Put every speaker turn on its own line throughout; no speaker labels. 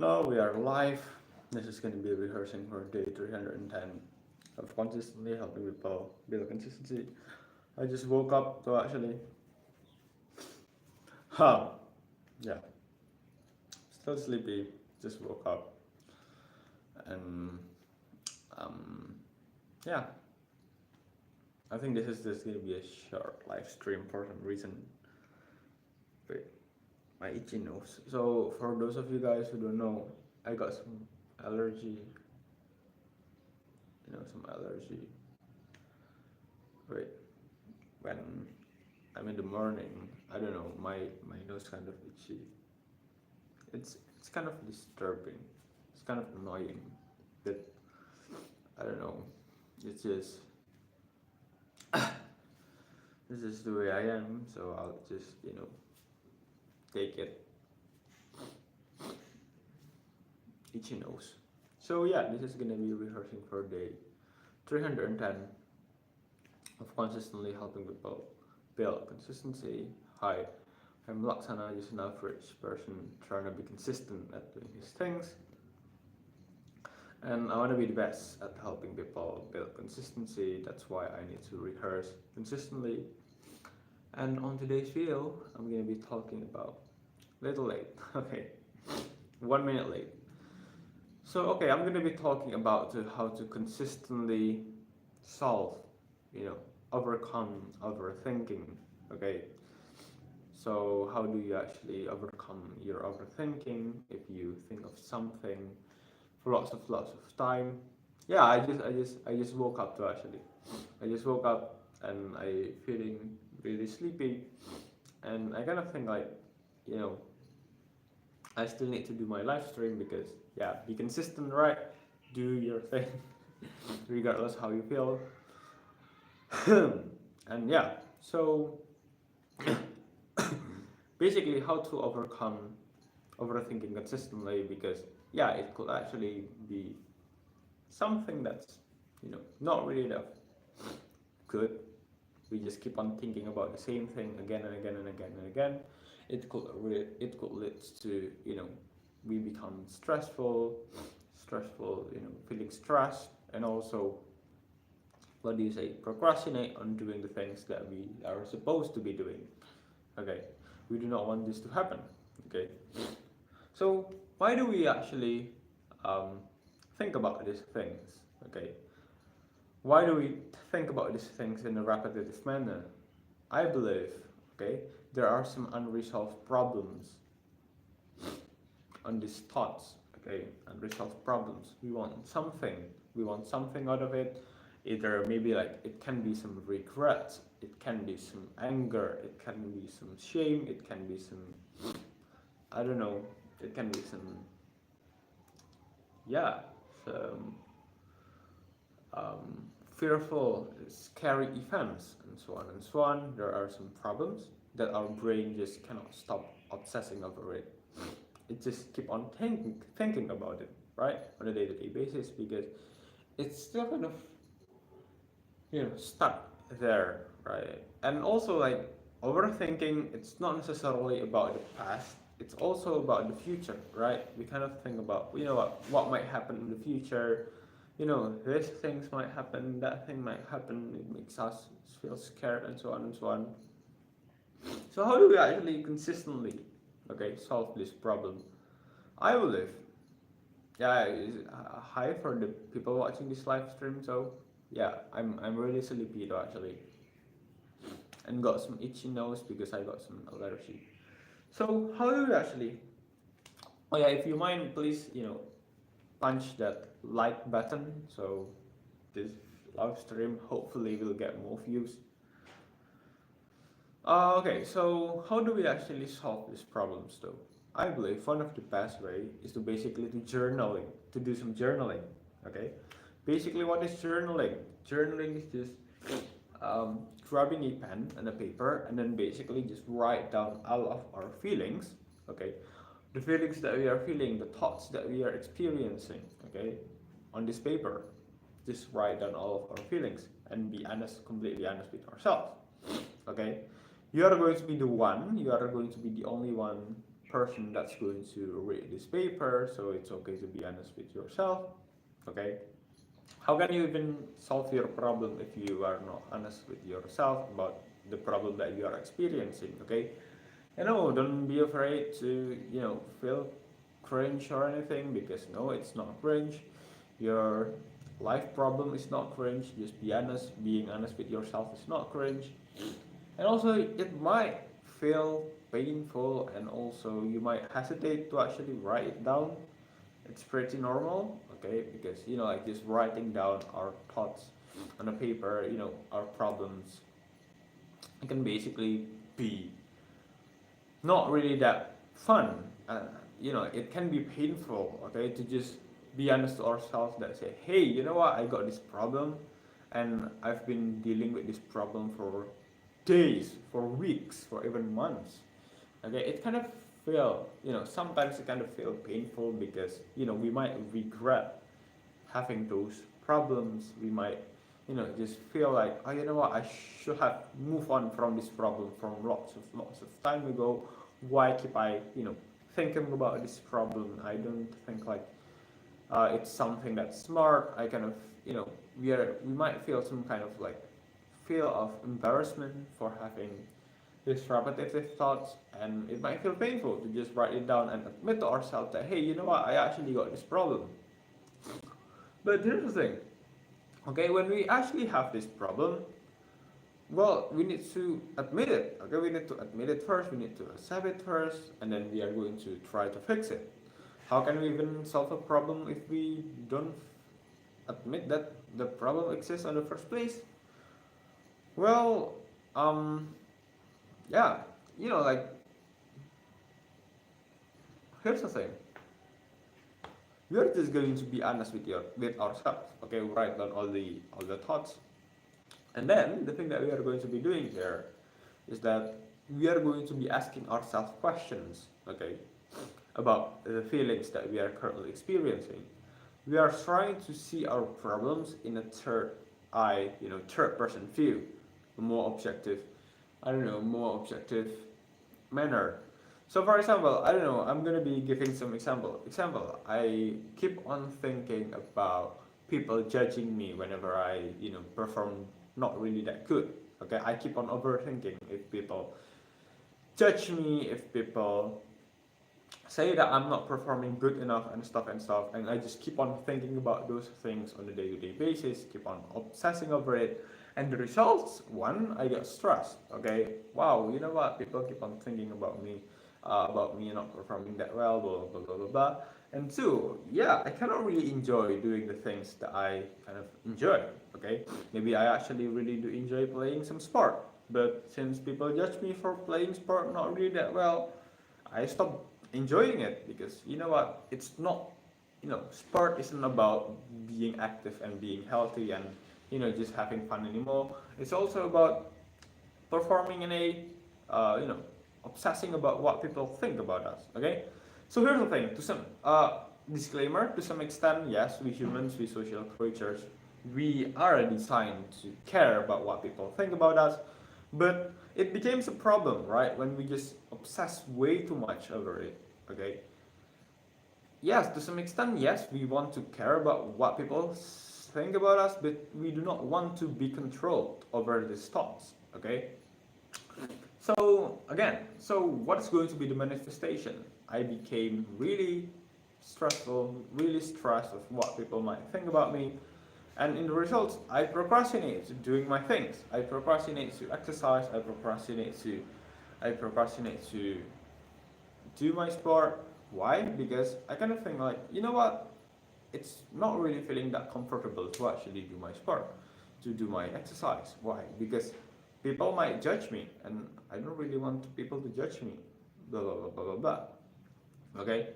Now we are live. This is going to be rehearsing for day 310 of consistently helping people build consistency. I just woke up, so actually, huh? Yeah, still sleepy. Just woke up, and um, yeah, I think this is just going to be a short live stream for some reason. Wait, my itchy nose. So for those of you guys who don't know, I got some allergy. Some allergy. Wait, when I'm in the morning, I don't know, my nose kind of itchy. It's kind of disturbing. It's kind of annoying. That I don't know. It's just this is the way I am. So I'll just take it. Itchy nose. So yeah, this is gonna be rehearsing for day 310 of consistently helping people build consistency. Hi, I'm Laksana, just an average person trying to be consistent at doing his things. And I want to be the best at helping people build consistency. That's why I need to rehearse consistently. And on today's video, I'm going to be talking about little late. Okay, 1 minute late. So okay, I'm going to be talking about how to consistently solve, overcome overthinking. Okay, so how do you actually overcome your overthinking if you think of something for lots of time? Yeah, I just woke up to actually. I just woke up and I feeling really sleepy, and I kind of think like, I still need to do my live stream because yeah, be consistent, right? Do your thing, regardless how you feel. And yeah, so basically how to overcome overthinking consistently, because yeah, it could actually be something that's not really that good. We just keep on thinking about the same thing again and again and again and again. It could lead to we become stressful, feeling stressed, and also, what do you say, procrastinate on doing the things that we are supposed to be doing. Okay, we do not want this to happen. Okay, so why do we actually think about these things? Okay, why do we think about these things in a repetitive manner? I believe, okay, there are some unresolved problems on these thoughts. Okay, unresolved problems. We want something out of it. Either maybe like it can be some regret, it can be some anger, it can be some shame, it can be some, I don't know, it can be some, yeah, some fearful, scary events, and so on and so on. There are some problems that our brain just cannot stop obsessing over it. It just keep on thinking about it, right, on a day-to-day basis, because it's still kind of stuck there, right? And also, like, overthinking, it's not necessarily about the past, it's also about the future, right? We kind of think about, what might happen in the future. These things might happen, that thing might happen, it makes us feel scared, and so on and so on. So how do we actually consistently, solve this problem? I believe, yeah, hi for the people watching this live stream. So yeah, I'm really sleepy though actually, and got some itchy nose because I got some allergy. So how do we actually? Oh yeah, if you mind, please punch that like button, so this live stream hopefully will get more views. Okay, so how do we actually solve these problems though? I believe one of the best way is to basically to do some journaling. Okay, basically what is journaling? Journaling is just grabbing a pen and a paper and then basically just write down all of our feelings. Okay, the feelings that we are feeling, the thoughts that we are experiencing. Okay, on this paper, just write down all of our feelings and be honest, completely honest with ourselves. Okay, you are going to be the only one person that's going to read this paper, so it's okay to be honest with yourself. Okay, how can you even solve your problem if you are not honest with yourself about the problem that you are experiencing? Okay, don't be afraid to feel cringe or anything, because no, it's not cringe. Your life problem is not cringe. Just be honest. Being honest with yourself is not cringe. And also, it might feel painful, and also you might hesitate to actually write it down. It's pretty normal, okay? Because like just writing down our thoughts on a paper, our problems, it can basically be not really that fun. It can be painful, okay, to just be honest to ourselves that say, hey, you know what, I got this problem, and I've been dealing with this problem for days, for weeks, for even months. Okay, it kind of feel, sometimes it kind of feel painful, because we might regret having those problems. We might just feel like, oh, you know what, I should have moved on from this problem from lots of time ago. Why keep I thinking about this problem? I don't think like it's something that's smart. I kind of we might feel some kind of like feel of embarrassment for having these repetitive thoughts, and it might feel painful to just write it down and admit to ourselves that, hey, you know what, I actually got this problem. But here's the thing, okay, when we actually have this problem, well, we need to admit it. Okay, we need to admit it first, we need to accept it first, and then we are going to try to fix it. How can we even solve a problem if we don't admit that the problem exists in the first place? Well, yeah, like, here's the thing. We are just going to be honest with ourselves. Okay, write down all the thoughts, and then the thing that we are going to be doing here is that we are going to be asking ourselves questions. Okay, about the feelings that we are currently experiencing. We are trying to see our problems in a third eye, third person view, a more objective, more objective manner. So for example, I'm gonna be giving some example. Example, I keep on thinking about people judging me whenever I, perform not really that good. Okay, I keep on overthinking if people judge me, if people say that I'm not performing good enough and stuff, and I just keep on thinking about those things on a day-to-day basis, keep on obsessing over it, and the results, one, I get stressed. Okay, wow, you know what, people keep on thinking about me not performing that well, blah blah blah blah blah. And two, yeah, I cannot really enjoy doing the things that I kind of enjoy. Okay, maybe I actually really do enjoy playing some sport, but since people judge me for playing sport not really that well, I stop enjoying it, because you know what, it's not, sport isn't about being active and being healthy and just having fun anymore. It's also about performing in a obsessing about what people think about us. Okay, so here's the thing, to some disclaimer, to some extent, yes, we humans, we social creatures, we are designed to care about what people think about us. But it becomes a problem, right, when we just obsess way too much over it. Okay, yes, to some extent, yes, we want to care about what people think about us, but we do not want to be controlled over these thoughts. Okay, so again, so what's going to be the manifestation? I became really stressful, really stressed of what people might think about me. And in the results, I procrastinate doing my things. I procrastinate to exercise. I procrastinate to do my sport. Why? Because I kind of think like, you know what? It's not really feeling that comfortable to actually do my sport, to do my exercise. Why? Because people might judge me, and I don't really want people to judge me. Blah blah blah blah blah blah. Okay.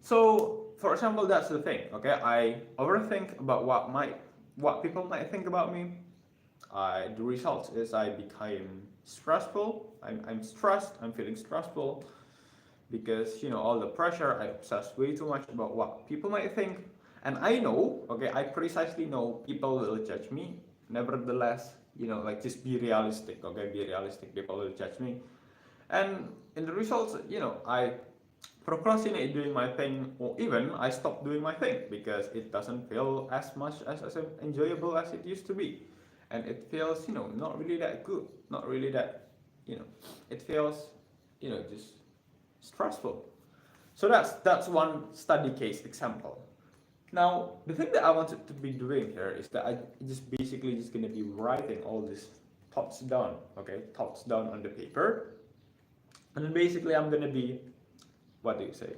So, for example, that's the thing. Okay, I overthink about what people might think about me. The result is I become stressful. I'm stressed. I'm feeling stressful because all the pressure. I obsess way too much about what people might think, and I know. Okay, I precisely know people will judge me. Nevertheless, like just be realistic. Okay, be realistic. People will judge me, And in the results, I procrastinate doing my thing, or even I stop doing my thing because it doesn't feel as much as enjoyable as it used to be, and it feels not really that good, not really that it feels just stressful. So that's one study case example. Now the thing that I wanted to be doing here is that I just basically just gonna be writing all these thoughts down, okay, thoughts down on the paper, and then basically I'm gonna be, what do you say?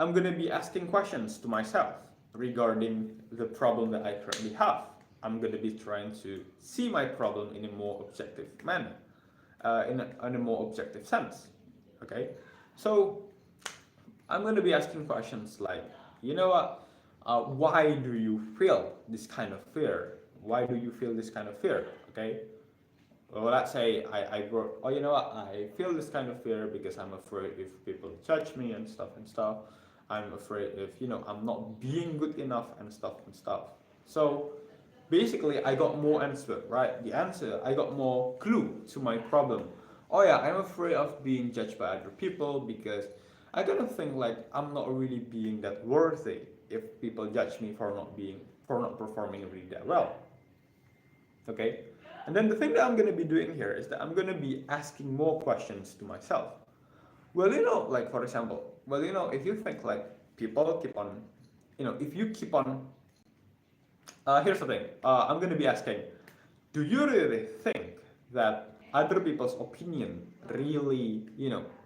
I'm gonna be asking questions to myself regarding the problem that I currently have. I'm gonna be trying to see my problem in a more objective manner, in a more objective sense. Okay, so I'm gonna be asking questions like, you know what? Why do you feel this kind of fear? Why do you feel this kind of fear? Okay, well, let's say I wrote, oh, you know what? I feel this kind of fear because I'm afraid if people judge me and stuff and stuff. I'm afraid if, I'm not being good enough and stuff and stuff. So basically, I got more answer, right? The answer, I got more clue to my problem. Oh yeah, I'm afraid of being judged by other people because I kind of think like I'm not really being that worthy if people judge me for not performing really that well. Okay, and then the thing that I'm going to be doing here is that I'm going to be asking more questions to myself. Well, like for example, if you think like people keep on, if you keep on, here's the thing, I'm going to be asking, do you really think that other people's opinion really,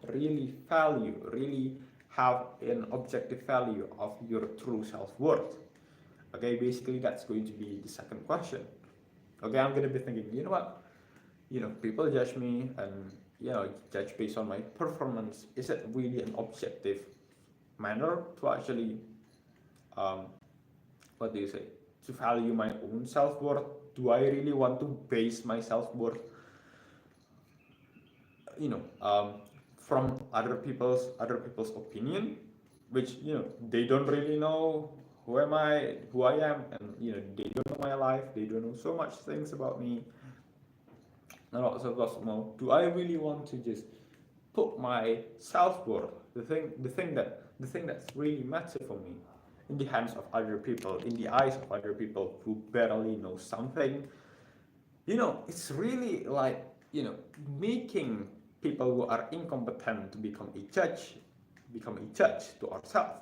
really value, really have an objective value of your true self-worth? Okay, basically that's going to be the second question. Okay, I'm gonna be thinking, you know what? People judge me and judge based on my performance. Is it really an objective manner to actually, um, what do you say? To value my own self worth? Do I really want to base my self worth, you know, um, from other people's opinion, which they don't really know who I am, and they don't know my life, they don't know so much things about me, and lots more. Do I really want to just put my self worth, the thing that's really matter for me, in the hands of other people, in the eyes of other people who barely know something? It's really like making people who are incompetent to become a judge to ourselves.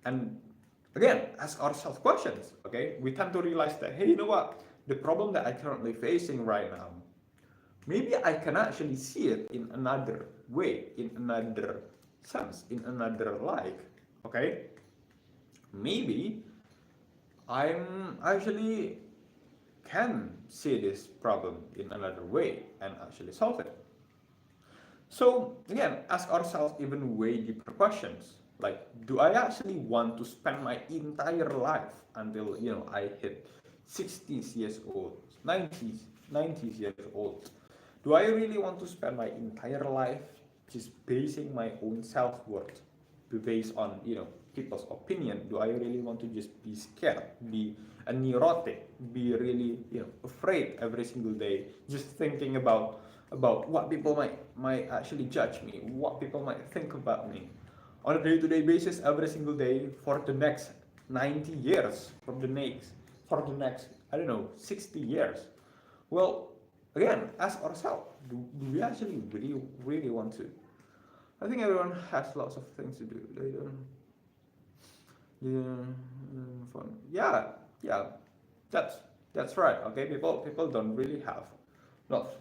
And again, ask ourselves questions. Okay, we tend to realize that, hey, you know what, the problem that I currently facing right now, maybe I can actually see it in another way, in another sense, in another light. Okay, maybe I'm actually can see this problem in another way and actually solve it. So again, ask ourselves even way deeper questions. Like, do I actually want to spend my entire life until I hit 60s years old, 90s years old? Do I really want to spend my entire life just basing my own self-worth based on people's opinion? Do I really want to just be scared, be a neurotic, be really afraid every single day, just thinking about what people might actually judge me, what people might think about me on a day-to-day basis every single day for the next 90 years, for the next I don't know 60 years? Well, again, ask ourselves, do we actually really want to? I think everyone has lots of things to do. They don't. Yeah, fun. Yeah, that's right. Okay, people don't really have lots.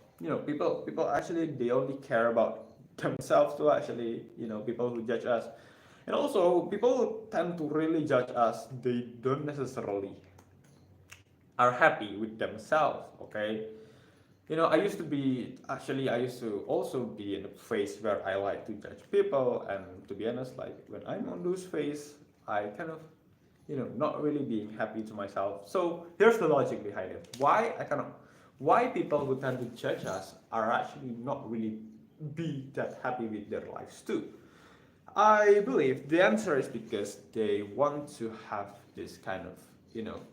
People actually they only care about themselves to actually people who judge us, and also people tend to really judge us. They don't necessarily are happy with themselves. Okay, I used to also be in a phase where I like to judge people, and to be honest, like when I'm on those phase, I kind of, not really being happy to myself. So here's the logic behind it. Why people who tend to judge us are actually not really be that happy with their lives too. I believe the answer is because they want to have this kind of,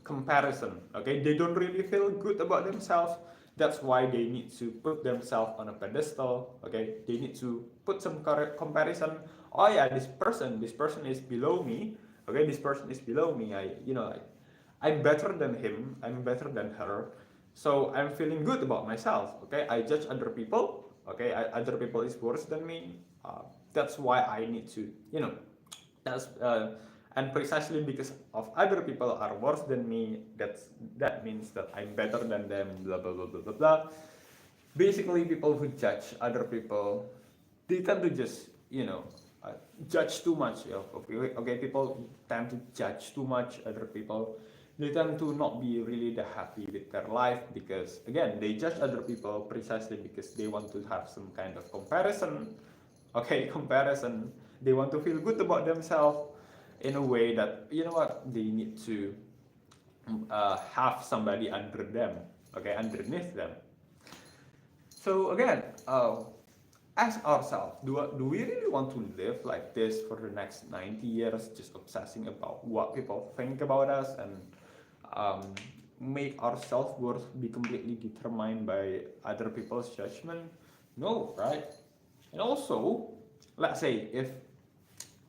comparison. Okay, they don't really feel good about themselves. That's why they need to put themselves on a pedestal. Okay, they need to put some comparison. Oh yeah, this person is below me. Okay, this person is below me. I'm better than him. I'm better than her. So I'm feeling good about myself. Okay, I judge other people. Okay, other people is worse than me. That's why I need to, that's and precisely because of other people are worse than me, that means that I'm better than them, blah blah blah blah blah blah. Basically, people who judge other people, they tend to just, judge too much. Okay, people tend to judge too much other people. They tend to not be really that happy with their life because, again, they judge other people precisely because they want to have some kind of comparison. Okay, comparison. They want to feel good about themselves in a way that, they need to have somebody under them, okay, underneath them. So again, ask ourselves, do we really want to live like this for the next 90 years, just obsessing about what people think about us and um, make our self-worth be completely determined by other people's judgment? No, right? And also, let's say if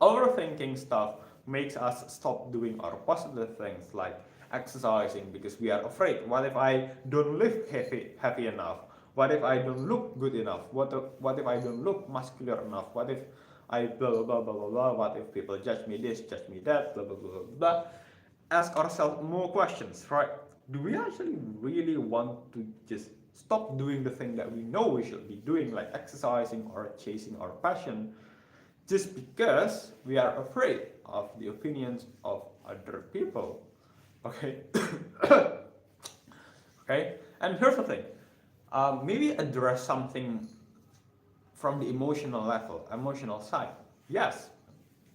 overthinking stuff makes us stop doing our positive things like exercising because we are afraid. What if I don't live happy enough? What if I don't look good enough? What if I don't look muscular enough? What if I blah blah blah blah blah blah? What if people judge me this, judge me that, blah blah blah blah blah? Ask ourselves more questions, right? Do we actually really want to just stop doing the thing that we know we should be doing, like exercising or chasing our passion, just because we are afraid of the opinions of other people? Okay. Okay. And here's the thing. Maybe address something from the emotional level, emotional side. Yes,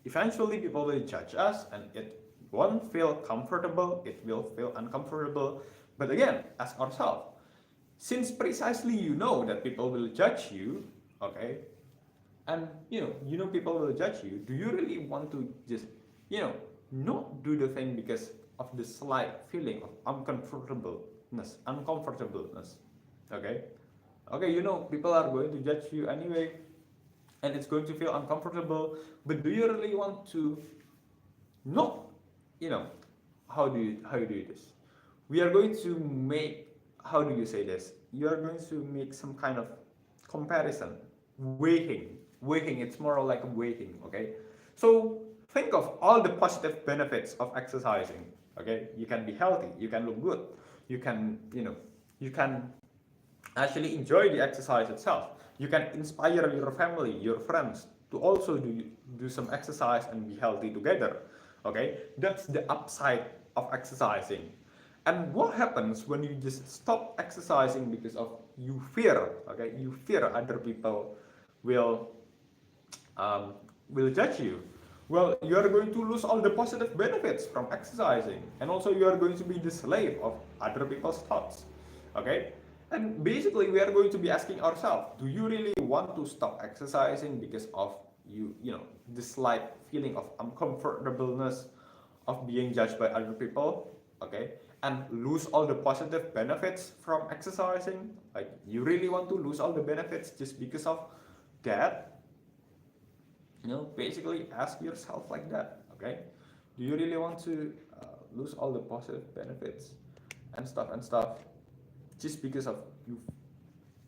eventually people will judge us and it won't feel comfortable, it will feel uncomfortable. But again, ask ourselves, since precisely you know that people will judge you, okay, and people will judge you, do you really want to just, not do the thing because of the slight feeling of uncomfortableness? Okay, okay, people are going to judge you anyway, and it's going to feel uncomfortable, but do you really want to not, you know how you do this? We are going to make, how do you say this, you are going to make some kind of comparison, weighing. It's more like a weighing. Okay, so think of all the positive benefits of exercising. Okay, you can be healthy, you can look good, you can, you can actually enjoy the exercise itself. You can inspire your family, your friends to also do some exercise and be healthy together. Okay, that's the upside of exercising. And what happens when you just stop exercising because of you fear? Okay, you fear other people will will judge you. Well, you are going to lose all the positive benefits from exercising, and also you are going to be the slave of other people's thoughts. Okay, and basically we are going to be asking ourselves, do you really want to stop exercising because of the slight feeling of uncomfortableness of being judged by other people? Okay, and lose all the positive benefits from exercising? Like, you really want to lose all the benefits just because of that? Basically ask yourself like that. Okay, do you really want to lose all the positive benefits and stuff just because of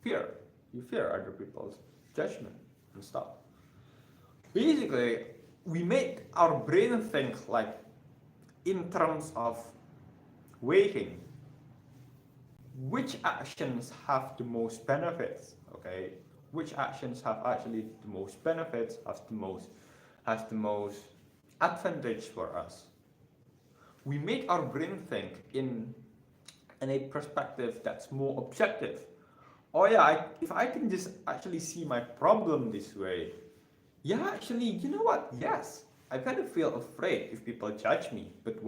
fear you fear other people's judgment and stuff? Basically, we make our brain think like in terms of weighing which actions have the most benefits. Okay, which actions have actually the most benefits, has the most advantage for us. We make our brain think in a perspective that's more objective. Oh yeah, if I can just actually see my problem this way, yeah, actually, you know what? Yes, I kind of feel afraid if people judge me. But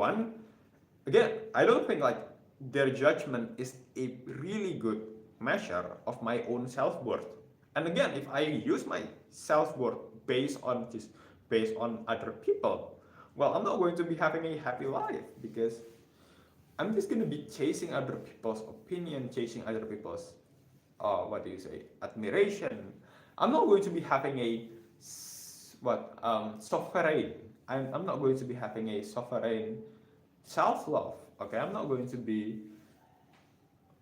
again, I don't think like their judgment is a really good measure of my own self-worth. And again, if I use my self-worth based on other people, well, I'm not going to be having a happy life because I'm just going to be chasing other people's opinion, chasing other people's what do you say, admiration. I'm not going to be having a sovereign. I'm not going to be having a sovereign self-love. Okay, I'm not going to be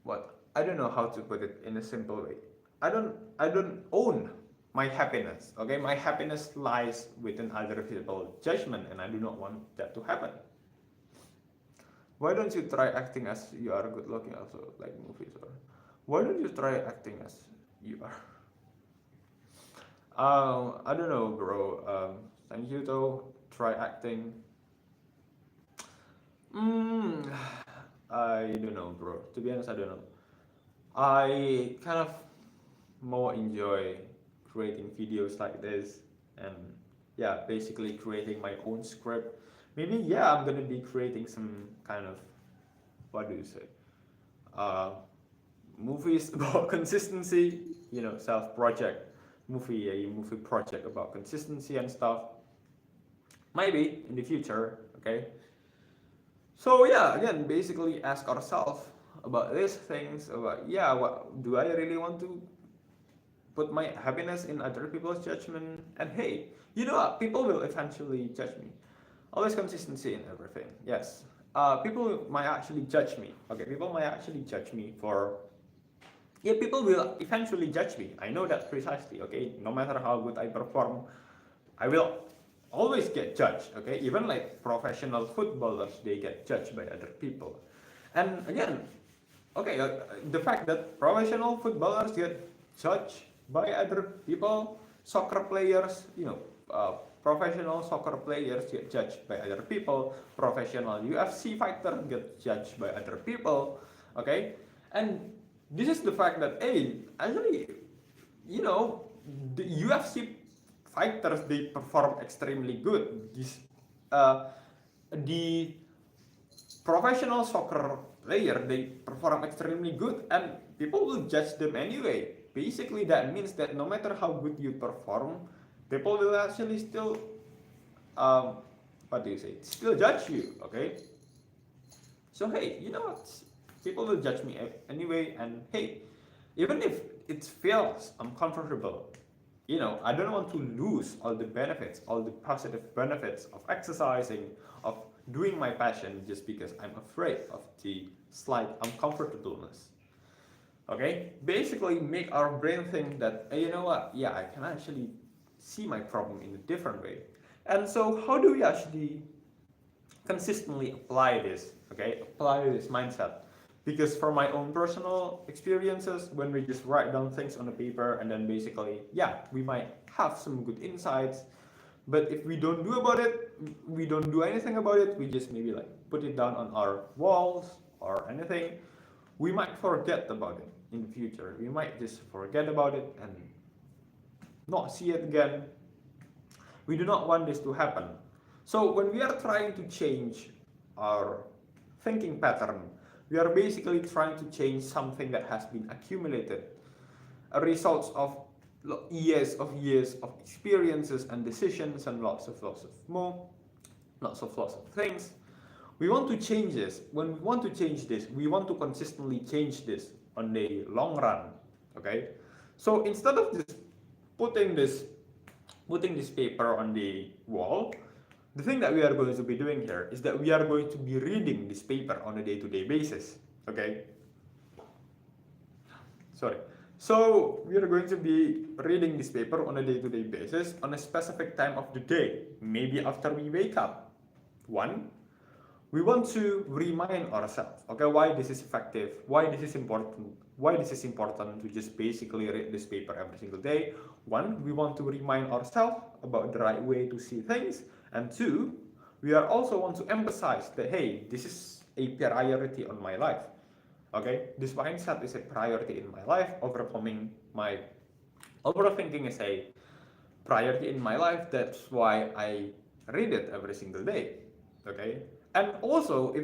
what I don't know how to put it in a simple way. I don't own my happiness. Okay, my happiness lies within other people's judgment, and I do not want that to happen. Why don't you try acting as you are good looking also like movies, or why don't you try acting as you are? I don't know, bro. Thank you though. Try acting. Mm, I don't know, bro. To be honest, I don't know. I kind of more enjoy creating videos like this, and yeah, basically creating my own script. Maybe yeah, I'm gonna be creating some kind of, what do you say, uh, movies about consistency. Self project a movie project about consistency and stuff. Maybe in the future, okay. So yeah, again, basically ask ourselves about these things. About yeah, what do I really want to put my happiness in other people's judgment? And hey, you know what? People will eventually judge me. Always consistency in everything. Yes. People might actually judge me. Okay, people might actually judge me for. Yeah, people will eventually judge me. I know that precisely. Okay, no matter how good I perform, I will always get judged. Okay, even like professional footballers, they get judged by other people. And again, okay, the fact that professional footballers get judged by other people, soccer players, professional soccer players get judged by other people, professional UFC fighter get judged by other people, okay? And this is the fact that, hey, actually, you know, the UFC fighters, they perform extremely good. The professional soccer player, they perform extremely good, and people will judge them anyway. Basically that means that no matter how good you perform, people will actually still um, what do you say, still judge you. Okay, so hey, you know what, people will judge me anyway, and hey, even if it feels uncomfortable, I don't want to lose all the benefits, all the positive benefits of exercising, of doing my passion, just because I'm afraid of the slight uncomfortableness. Okay? Basically, make our brain think that, hey, you know what? Yeah, I can actually see my problem in a different way. And so, how do we actually consistently apply this? Okay? Apply this mindset. Because for my own personal experiences, when we just write down things on a paper and then basically, yeah, we might have some good insights, but if we don't do about it, we don't do anything about it, we just maybe like put it down on our walls or anything, we might forget about it in the future. We might just forget about it and not see it again. We do not want this to happen. So when we are trying to change our thinking pattern, we are basically trying to change something that has been accumulated, a result of years of experiences and decisions and lots of things. We want to change this. When we want to change this, we want to consistently change this on the long run. Okay, so instead of just putting this putting this paper on the wall, the thing that we are going to be doing here is that we are going to be reading this paper on a day-to-day basis. Okay, sorry. So we are going to be reading this paper on a day-to-day basis on a specific time of the day, maybe after we wake up. One, we want to remind ourselves, okay, why this is effective, why this is important to just basically read this paper every single day. One, we want to remind ourselves about the right way to see things, and two, we are also want to emphasize that, hey, this is a priority on my life. Okay, this mindset is a priority in my life. Overthinking is a priority in my life. That's why I read it every single day. Okay, and also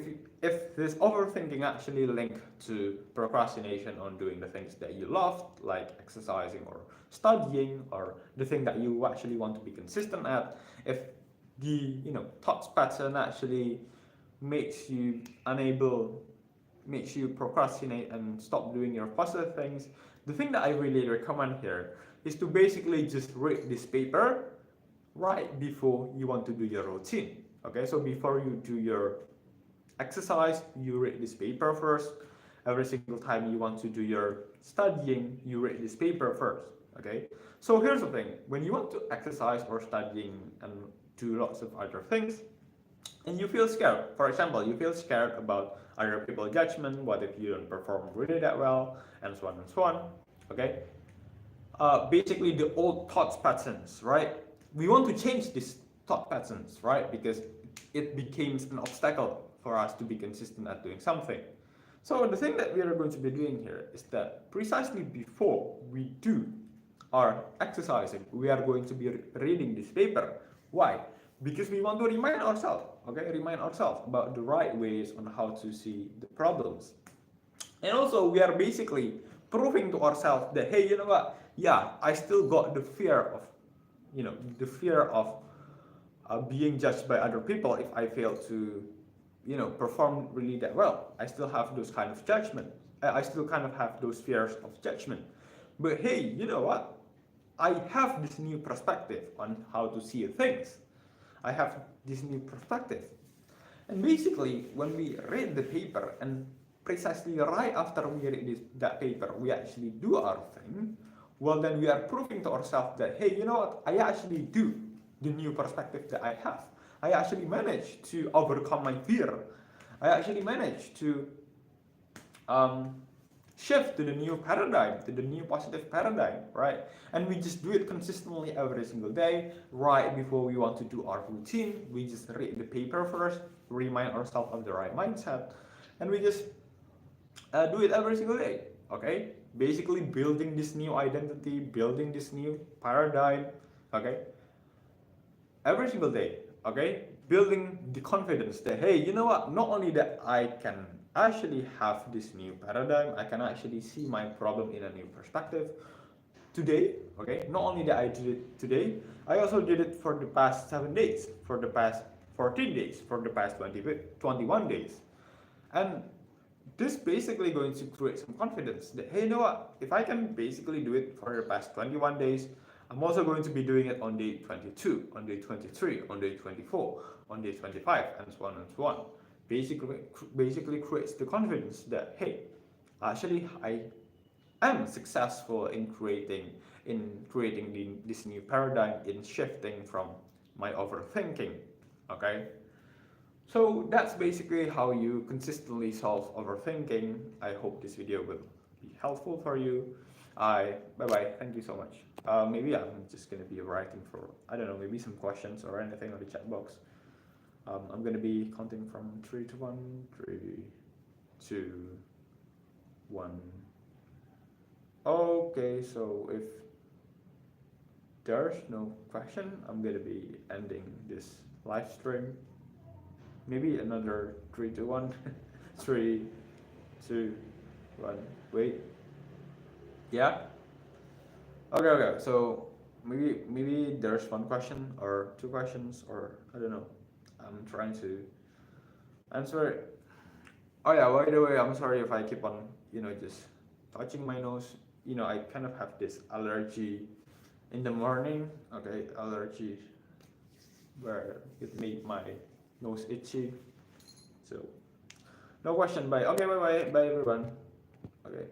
if this overthinking actually linked to procrastination on doing the things that you love, like exercising or studying, or the thing that you actually want to be consistent at, if the thoughts pattern actually makes you unable makes you procrastinate and stop doing your positive things, the thing that I really recommend here is to basically just read this paper right before you want to do your routine. Okay, so before you do your exercise, you read this paper first. Every single time you want to do your studying, you read this paper first. Okay, so here's the thing: when you want to exercise or studying and do lots of other things, and you feel scared, for example, you feel scared about other people's judgment, what if you don't perform really that well, and so on and so on. Okay, basically the old thought patterns, right? We want to change these thought patterns, right? Because it becomes an obstacle for us to be consistent at doing something. So the thing that we are going to be doing here is that precisely before we do our exercising, we are going to be reading this paper. Why? Because we want to remind ourselves, okay, remind ourselves about the right ways on how to see the problems. And also we are basically proving to ourselves that, hey, you know what, yeah, I still got the fear of, the fear of being judged by other people if I fail to, perform really that well. I still have those kind of judgment. I still kind of have those fears of judgment. But hey, you know what, I have this new perspective on how to see things. I have this new perspective. And basically, when we read the paper and precisely right after we read that paper, we actually do our thing, well, then we are proving to ourselves that, hey, you know what, I actually do the new perspective that I have. I actually managed to overcome my fear. I actually managed to shift to the new paradigm, to the new positive paradigm, right? And we just do it consistently every single day. Right before we want to do our routine, we just read the paper first, remind ourselves of the right mindset, and we just do it every single day. Okay, basically building this new identity, building this new paradigm. Okay, every single day. Okay, building the confidence that, hey, you know what, not only that I can actually have this new paradigm, I can actually see my problem in a new perspective today. Okay, not only that I did it today, I also did it for the past 7 days, for the past 14 days, for the past 21 days. And this basically going to create some confidence that, hey, you know what, if I can basically do it for the past 21 days, I'm also going to be doing it on day 22, on day 23, on day 24, on day 25, and so on and so on. Basically creates the confidence that, hey, actually I am successful in creating this new paradigm, in shifting from my overthinking. Okay, so that's basically how you consistently solve overthinking. I hope this video will be helpful for you. Bye bye. Thank you so much. Maybe I'm just gonna be writing for, I don't know, maybe some questions or anything on the chat box. I'm gonna be counting from 3 to 1, 3, 2, 1. Okay, so if there's no question, I'm gonna be ending this live stream. Maybe another 3 to 1. 3, 2, 1. Wait. Yeah. Okay. So maybe there's one question or two questions, or I don't know. I'm trying to answer it. Oh yeah. By the way, I'm sorry if I keep on just touching my nose. I kind of have this allergy in the morning. Okay, allergy where it made my nose itchy. So no question. Bye. Okay. Bye everyone. Okay.